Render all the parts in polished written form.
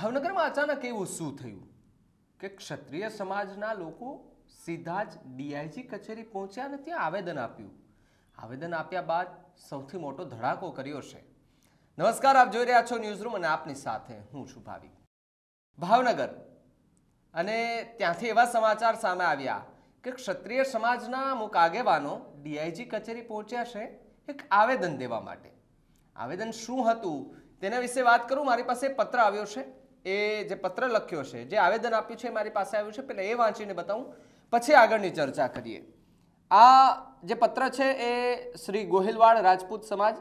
ભાવનગરમાં અચાનક એવું શું થયું કે ક્ષત્રિય સમાજના લોકો સીધા જ ડીઆઈજી કચેરી પહોંચ્યા અને ત્યાં આવેદન આપ્યું. આવેદન આપ્યા બાદ સૌથી મોટો ધડાકો કર્યો છે. નમસ્કાર, આપ જોઈ રહ્યા છો ન્યૂઝરૂમ અને આપની સાથે હું છું ભાવિક. ભાવનગર અને ત્યાંથી એવા સમાચાર સામે આવ્યા કે ક્ષત્રિય સમાજના અમુક આગેવાનો ડીઆઈજી કચેરી પહોંચ્યા છે એક આવેદન દેવા માટે. આવેદન શું હતું તેના વિશે વાત કરું. મારી પાસે પત્ર આવ્યો છે. એ જે પત્ર લખ્યો છે, જે આવેદન આપ્યું છે મારી પાસે આવ્યું છે, પહેલાં એ વાંચીને બતાવું, પછી આગળની ચર્ચા કરીએ. આ જે પત્ર છે એ શ્રી ગોહિલવાડ રાજપૂત સમાજ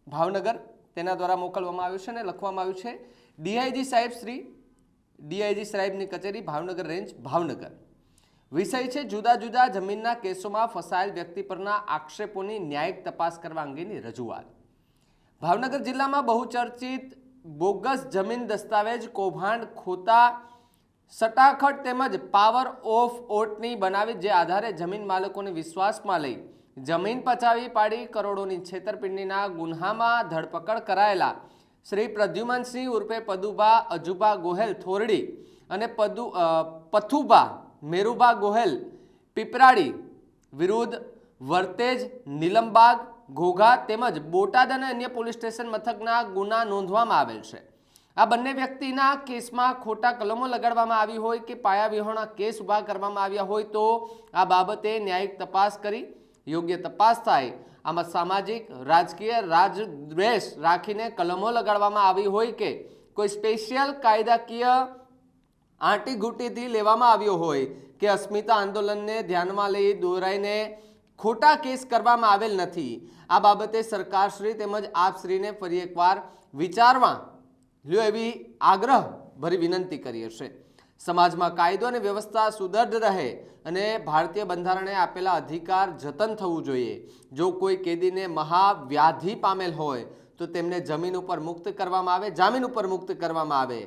ભાવનગર તેના દ્વારા મોકલવામાં આવ્યું છે અને લખવામાં આવ્યું છે ડીઆઈજી સાહેબની કચેરી ભાવનગર રેન્જ ભાવનગર. વિષય છે જુદા જુદા જમીનના કેસોમાં ફસાયેલ વ્યક્તિ પરના આક્ષેપોની ન્યાયિક તપાસ કરવા અંગેની રજૂઆત. ભાવનગર જિલ્લામાં બહુચર્ચિત બોગસ જમીન દસ્તાવેજ કૌભાંડ, ખોટા સટાખટ તેમજ પાવર ઓફ ઓટની બનાવી જે આધારે જમીન માલિકોને વિશ્વાસમાં લઈ જમીન પચાવી પાડી કરોડોની છેતરપિંડીના ગુન્હામાં ધરપકડ કરાયેલા શ્રી પ્રદ્યુમનસિંહ ઉર્ફે પદુભા અજુભા ગોહેલ થોરડી અને પથુભા મેરુભા ગોહેલ પીપરાડી વિરુદ્ધ વર્તેજ, નીલમબાગ, ઘોઘા તેમજ બોટાદ અને અન્ય પોલીસ સ્ટેશન મથકના ગુના નોંધવામાં આવેલ છે. આ બંને વ્યક્તિના કેસમાં ખોટા કલમો લગાડવામાં આવી હોય કે પાયા વિહોણા કેસ ઉભા કરવામાં આવ્યા હોય તો આ બાબતે ન્યાયિક તપાસ કરી યોગ્ય તપાસ થાય. આમાં સામાજિક રાજકીય રાજદ્વેષ રાખીને કલમો લગાડવામાં આવી હોય કે કોઈ સ્પેશિયલ કાયદાકીય આંટીઘૂંટીથી લેવામાં આવ્યો હોય કે અસ્મિતા આંદોલનને ધ્યાનમાં લઈ દોરાઈને ખોટા કેસ કરવામાં આવેલ નથી. આ બાબતે સરકારશ્રી તેમજ આપશ્રીને ફરી એકવાર વિચારવા લ્યો એવી આગ્રહભરી વિનંતી કરી છે. સમાજમાં કાયદો અને વ્યવસ્થા સુદૃઢ રહે અને ભારતીય બંધારણે આપેલા અધિકાર જતન થવું જોઈએ. જો કોઈ કેદીને મહાવ્યાધિ પામેલ હોય તો તેમને જામીન ઉપર મુક્ત કરવામાં આવે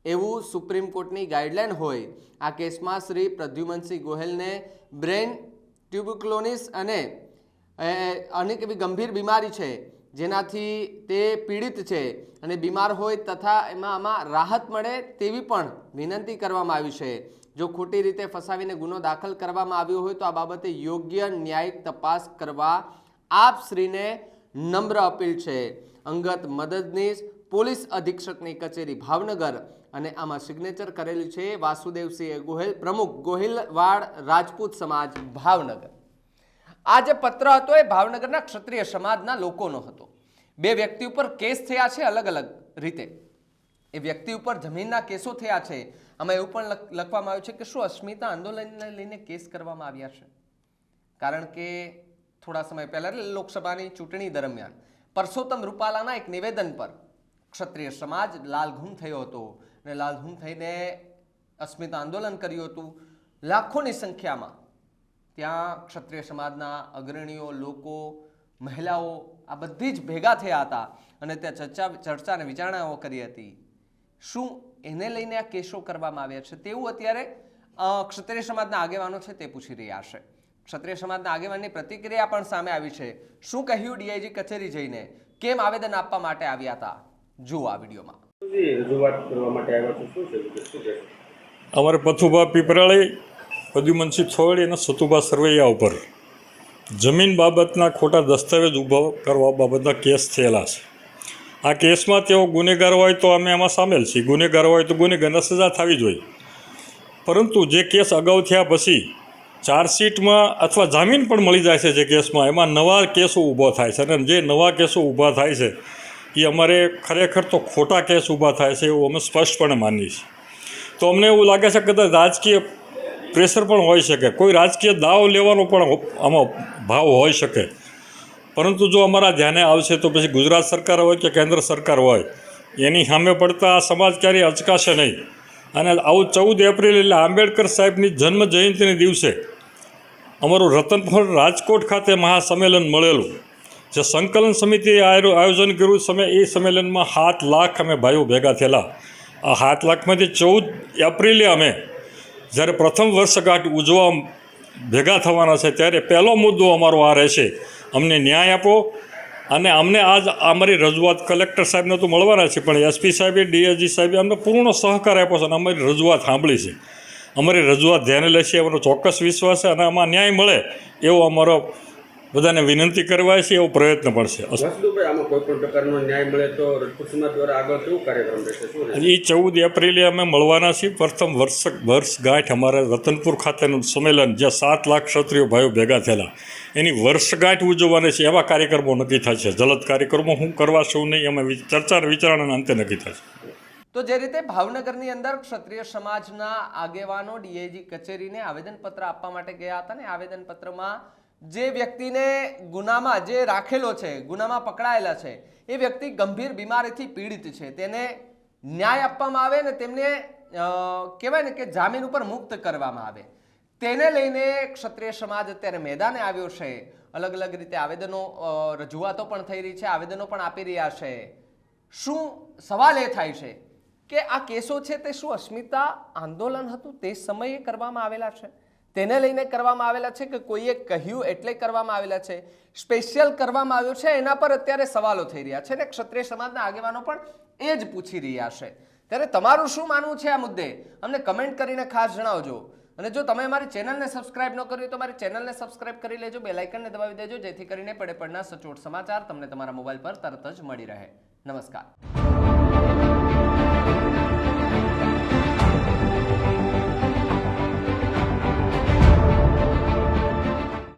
એવું સુપ્રીમ કોર્ટની ગાઈડલાઈન હોય. આ કેસમાં શ્રી પ્રદ્યુમનસિંહ ગોહેલને બ્રેન ટ્યુબરક્લોસિસ અને અનેક એવી ગંભીર બીમારી છે જેનાથી તે પીડિત છે અને બીમાર હોય તથા આમાં રાહત મળે તેવી પણ વિનંતી કરવામાં આવી છે. જો ખોટી રીતે ફસાવીને ગુનો દાખલ કરવામાં આવ્યો હોય તો આ બાબતે યોગ્ય ન્યાયિક તપાસ કરવા આપશ્રીને નમ્ર અપીલ છે. અંગત મદદનીશ પોલીસ અધિક્ષકની કચેરી ભાવનગર અને આમાં સિગ્નેચર કરેલી છે વાસુદેવસિંહ ગોહેલ, પ્રમુખ ગોહિલવાડ રાજપૂત સમાજ ભાવનગર. આ જે પત્ર હતો એ ભાવનગરના ક્ષત્રિય સમાજના લોકોનો હતો. બે વ્યક્તિ ઉપર કેસ થયા છે અલગ અલગ રીતે. એ વ્યક્તિ ઉપર જમીનના કેસો થયા છે. આમાં એવું પણ લખવામાં આવ્યું છે કે શું અસ્મિતા આંદોલનને લઈને કેસ કરવામાં આવ્યા છે. કારણ કે થોડા સમય પહેલા લોકસભાની ચૂંટણી દરમિયાન પરસોત્તમ રૂપાલાના એક નિવેદન પર ક્ષત્રિય સમાજ લાલઘૂમ થયો હતો અને લાલઘૂમ થઈને અસ્મિતા આંદોલન કર્યું હતું. લાખોની સંખ્યામાં ત્યાં ક્ષત્રિય સમાજના અગ્રણીઓ, લોકો, મહિલાઓ આ બધી જ ભેગા થયા હતા અને ત્યાં ચર્ચા અને વિચારણાઓ કરી હતી. શું એને લઈને આ કેસો કરવામાં આવ્યા છે તેવું અત્યારે ક્ષત્રિય સમાજના આગેવાનો છે તે પૂછી રહ્યા છે. ક્ષત્રિય સમાજના આગેવાનની પ્રતિક્રિયા પણ સામે આવી છે. શું કહ્યું ડીઆઈજી કચેરી જઈને, કેમ આવેદન આપવા માટે આવ્યા હતા, જુઓ આ વિડીયોમાં. અમારે પથુભા પીપરાળી, પ્રદ્યુમનસિંહ થોરડી અને સતુભા સરવૈયા ઉપર જમીન બાબતના ખોટા દસ્તાવેજ ઊભા કરવા બાબતના કેસ થયેલા છે. આ કેસમાં તેઓ ગુનેગાર હોય તો અમે એમાં સામેલ છીએ, ગુનેગાર હોય તો ગુનેગારને સજા થવી જોઈએ. પરંતુ જે કેસ અગાઉ થયા પછી ચાર્જશીટમાં અથવા જામીન પણ મળી જાય છે જે કેસમાં, એમાં નવા કેસો ઊભા થાય છે અને જે નવા કેસો ઊભા થાય છે એ અમારે ખરેખર તો ખોટા કેસ ઊભા થાય છે એવું અમે સ્પષ્ટપણે માનીએ છીએ. તો અમને એવું લાગે છે કે કદાચ રાજકીય પ્રેશર પણ હોઈ શકે, કોઈ રાજકીય દાવ લેવાનો પણ આમાં ભાવ હોઈ શકે. પરંતુ જો અમારા ધ્યાને આવશે તો પછી ગુજરાત સરકાર હોય કે કેન્દ્ર સરકાર હોય એની સામે પડતા આ સમાજ ક્યારેય અચકાશે નહીં. અને આવું 14 એપ્રિલ એટલે આંબેડકર સાહેબની જન્મ જયંતિના દિવસે અમારું રતનપુર રાજકોટ ખાતે મહાસંમેલન મળેલું, જે સંકલન સમિતિએ આયોજન કર્યું સમય, એ સંમેલનમાં 7 લાખ અમે ભાઈઓ ભેગા થયેલા. આ 7 લાખમાંથી 14 એપ્રિલે અમે જ્યારે પ્રથમ વર્ષગાંઠ ઉજવવા ભેગા થવાના છે ત્યારે પહેલો મુદ્દો અમારો આ રહેશે, અમને ન્યાય આપો અને અમને આજ અમારી રજૂઆત કલેક્ટર સાહેબને તો મળવાના છે, પણ એસપી સાહેબે, ડીએસજી સાહેબે અમને પૂર્ણ સહકાર આપ્યો છે અને અમારી રજૂઆત સાંભળી છે. અમારી રજૂઆત ધ્યાને લેશે એવો ચોક્કસ વિશ્વાસ છે અને આમાં ન્યાય મળે એવો અમારો બધાને વિનંતી કરવા છે, એવો પ્રયત્ન પણ છે. વસુભાઈ, આમાં કોઈ પણ પ્રકારનો ન્યાય મળે તો રાજપૂત સમાજ દ્વારા આગળ કેવું કાર્યક્રમ રહેશે? શું રહેશે? એ 14 એપ્રિલે અમે મળવાના છીએ. પ્રથમ વર્ષગાંઠ અમારા રતનપુર ખાતેનું સંમેલન, જ્યાં 7 લાખ ક્ષત્રિય ભાઈઓ ભેગા થયેલા, એની વર્ષગાંઠ ઉજવવાની છે. એવા કાર્યક્રમો નક્કી થશે. જલદ કાર્યક્રમો શું કરવા શું નહીં, અમે ચર્ચા વિચારણાના અંતે નક્કી થશે. તો જે રીતે ભાવનગરની અંદર ક્ષત્રિય સમાજના આગેવાનો ડીઆઈજી કચેરીને આવેદનપત્ર આપવા માટે ગયા હતા ને આવેદનપત્રમાં જે વ્યક્તિને ગુનામાં જે રાખેલો છે, ગુનામાં પકડાયેલા છે, એ વ્યક્તિ ગંભીર બીમારીથી પીડિત છે, તેને ન્યાય આપવામાં આવે ને તેમને કહેવાય ને કે જામીન ઉપર મુક્ત કરવામાં આવે, તેને લઈને ક્ષત્રિય સમાજ અત્યારે મેદાને આવ્યો છે. અલગ અલગ રીતે આવેદનો રજૂઆતો પણ થઈ રહી છે, આવેદનો પણ આપી રહ્યા છે. શું સવાલ એ થાય છે કે આ કેસો છે તે શું અસ્મિતા આંદોલન હતું તે સમયે કરવામાં આવેલા છે, તેને લઈને કરવામાં આવેલા છે, કે કોઈએ કહ્યું એટલે કરવામાં આવેલા છે, સ્પેશિયલ કરવામાં આવ્યું છે? એના પર અત્યારે સવાલો થઈ રહ્યા છે ને ક્ષત્રિય સમાજના આગેવાનો પણ એ જ પૂછી રહ્યા છે. ત્યારે તમારું શું માનવું છે આ મુદ્દે અમને કમેન્ટ કરીને ખાસ જણાવજો. અને જો તમે અમારી ચેનલને સબસ્ક્રાઇબ ન કરી તો મારી ચેનલને સબસ્ક્રાઇબ કરી લેજો, બેલ આઇકનને દબાવી દેજો, જેથી કરીને પડે પડના સચોટ સમાચાર તમને તમારા મોબાઈલ પર તરત જ મળી રહે. નમસ્કાર.